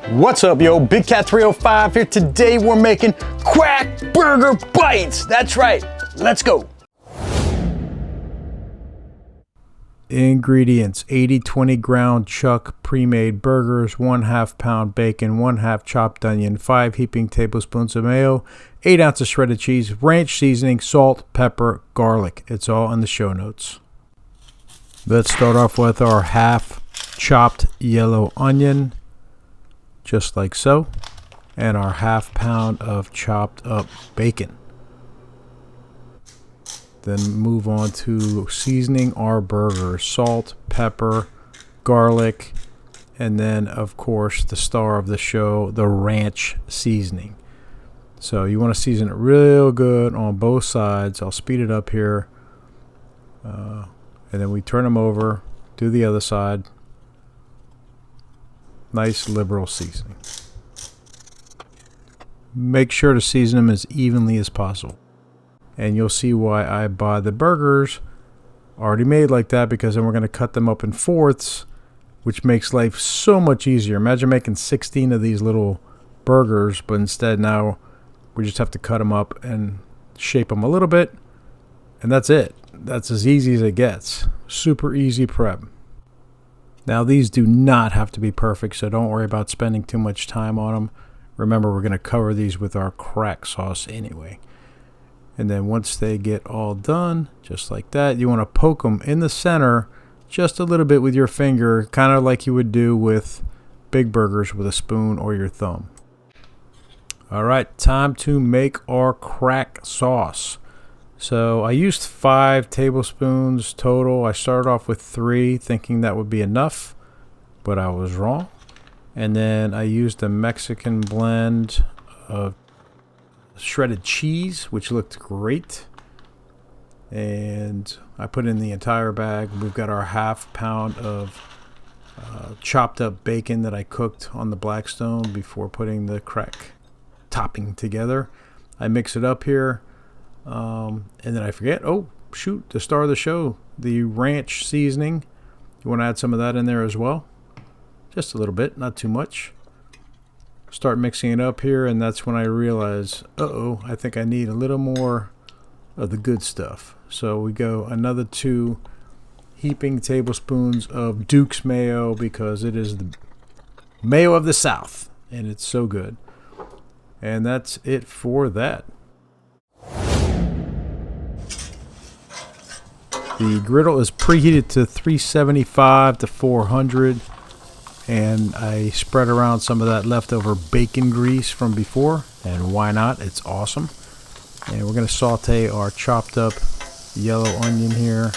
What's up, yo? Big Cat 305 here. Today we're making crack burger bites. That's right. Let's go. Ingredients: 80-20 ground chuck pre-made burgers, 1/2 pound bacon, 1/2 chopped onion, 5 heaping tablespoons of mayo, 8 ounces shredded cheese, ranch seasoning, salt, pepper, garlic. It's all in the show notes. Let's start off with our half chopped yellow onion, just like so, and our 1/2 pound of chopped up bacon. Then move on to seasoning our burgers: salt, pepper, garlic, and then of course the star of the show, the ranch seasoning. So you want to season it real good on both sides. I'll speed it up here, and then we turn them over, do the other side. Nice liberal seasoning. Make sure to season them as evenly as possible. And you'll see why I buy the burgers already made like that, because then we're going to cut them up in fourths, which makes life so much easier. Imagine making 16 of these little burgers, but instead now we just have to cut them up and shape them a little bit, and that's it. That's as easy as it gets. Super easy prep. Now these do not have to be perfect, so don't worry about spending too much time on them. Remember, we're going to cover these with our crack sauce anyway. And then once they get all done, just like that, you want to poke them in the center just a little bit with your finger, kind of like you would do with big burgers with a spoon or your thumb. All right, time to make our crack sauce. So I used 5 tablespoons total. I started off with 3, thinking that would be enough, but I was wrong. And then I used a Mexican blend of shredded cheese, which looked great. And I put in the entire bag. We've got our 1/2 pound of chopped up bacon that I cooked on the Blackstone before putting the crack topping together. I mix it up here. And then I forget, oh shoot, the star of the show, the ranch seasoning. You want to add some of that in there as well, just a little bit, not too much. Start mixing it up here, and that's when I realize, I think I need a little more of the good stuff. So we go another 2 heaping tablespoons of Duke's Mayo, because it is the mayo of the South and it's so good. And that's it for that. The griddle is preheated to 375 to 400, and I spread around some of that leftover bacon grease from before, and why not? It's awesome. And we're going to saute our chopped up yellow onion here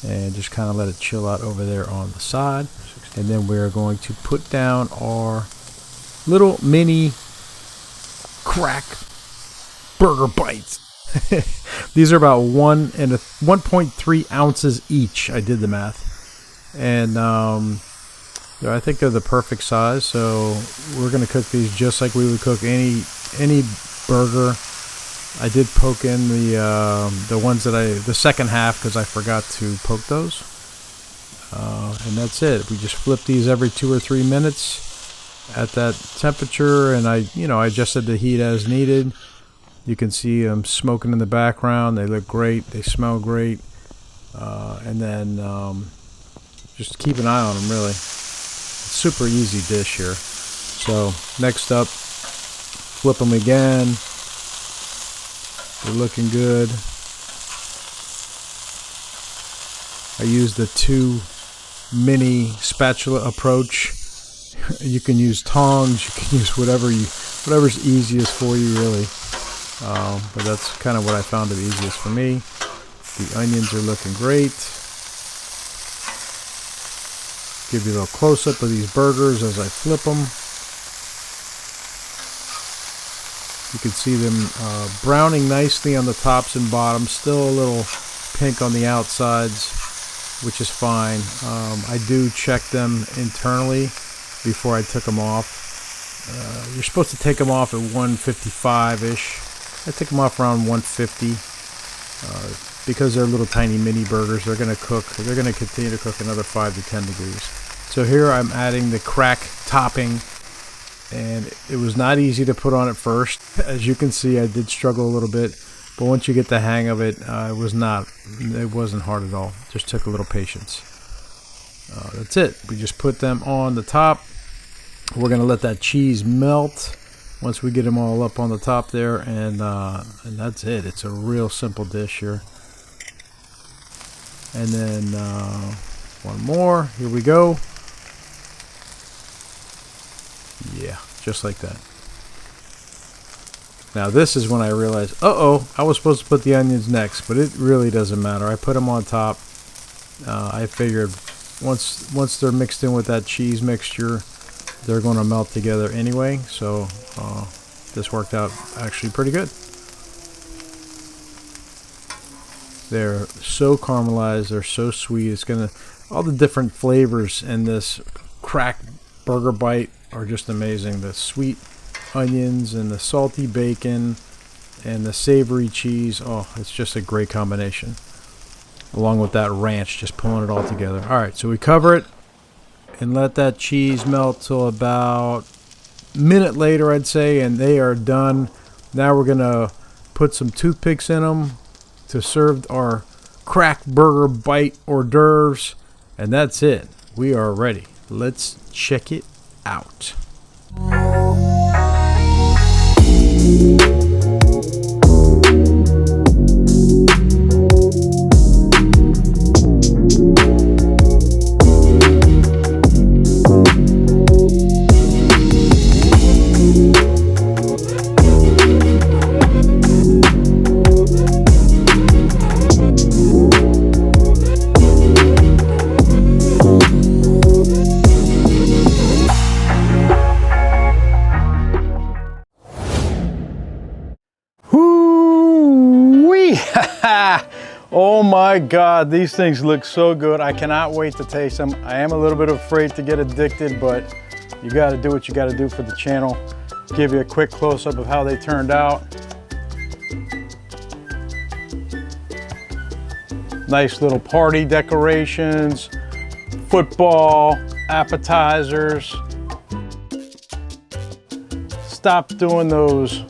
and just kind of let it chill out over there on the side. And then we're going to put down our little mini crack burger bites. These are about 1.3 ounces each. I did the math, and I think they're the perfect size. So we're going to cook these just like we would cook any burger. I did poke in the ones that the second half, because I forgot to poke those, and that's it. We just flip these every 2 or 3 minutes at that temperature, and I adjusted the heat as needed. You can see them smoking in the background. They look great. They smell great. And then just keep an eye on them, really. Super easy dish here. So next up, flip them again. They're looking good. I use the 2 mini spatula approach. You can use tongs. You can use whatever's easiest for you, really. But that's kind of what I found to be easiest for me. The onions are looking great. Give you a little close-up of these burgers as I flip them. You can see them browning nicely on the tops and bottoms. Still a little pink on the outsides, which is fine. I do check them internally before I took them off. You're supposed to take them off at 155-ish. I take them off around 150 because they're little tiny mini burgers. They're going to cook. They're going to continue to cook another 5 to 10 degrees. So here I'm adding the crack topping and it was not easy to put on at first. As you can see, I did struggle a little bit, but once you get the hang of it, it wasn't hard at all. It just took a little patience. That's it. We just put them on the top. We're gonna let that cheese melt once we get them all up on the top there, and that's it. It's a real simple dish here. And then one more. Here we go. Yeah, just like that. Now this is when I realized, I was supposed to put the onions next, but it really doesn't matter. I put them on top. I figured once they're mixed in with that cheese mixture, they're going to melt together anyway. So this worked out actually pretty good. They're so caramelized. They're so sweet. It's gonna, all the different flavors in this cracked burger bite are just amazing. The sweet onions and the salty bacon and the savory cheese. Oh, it's just a great combination. Along with that ranch, just pulling it all together. All right, so we cover it and let that cheese melt till about a minute later, I'd say, and they are done. Now we're gonna put some toothpicks in them to serve our cracked burger bite hors d'oeuvres, and that's it. We are ready. Let's check it out. Oh my God, these things look so good. I cannot wait to taste them. I am a little bit afraid to get addicted, but you gotta do what you gotta do for the channel. Give you a quick close-up of how they turned out. Nice little party decorations, football, appetizers. Stop doing those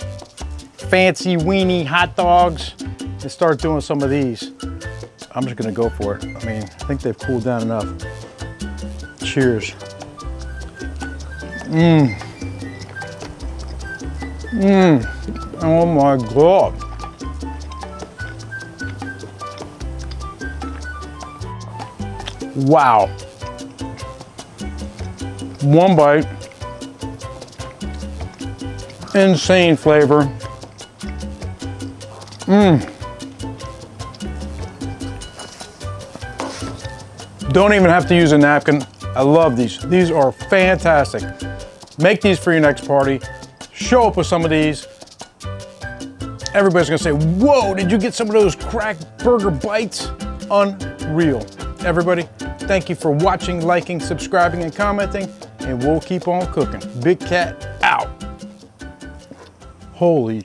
fancy weenie hot dogs and start doing some of these. I'm just gonna go for it. I mean, I think they've cooled down enough. Cheers. Oh my God. Wow. One bite. Insane flavor. Don't even have to use a napkin. I love these. These are fantastic. Make these for your next party. Show up with some of these. Everybody's gonna say, whoa, did you get some of those cracked burger bites? Unreal. Everybody, thank you for watching, liking, subscribing, and commenting, and we'll keep on cooking. Big Cat out. Holy.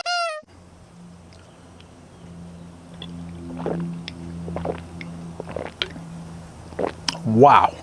Wow.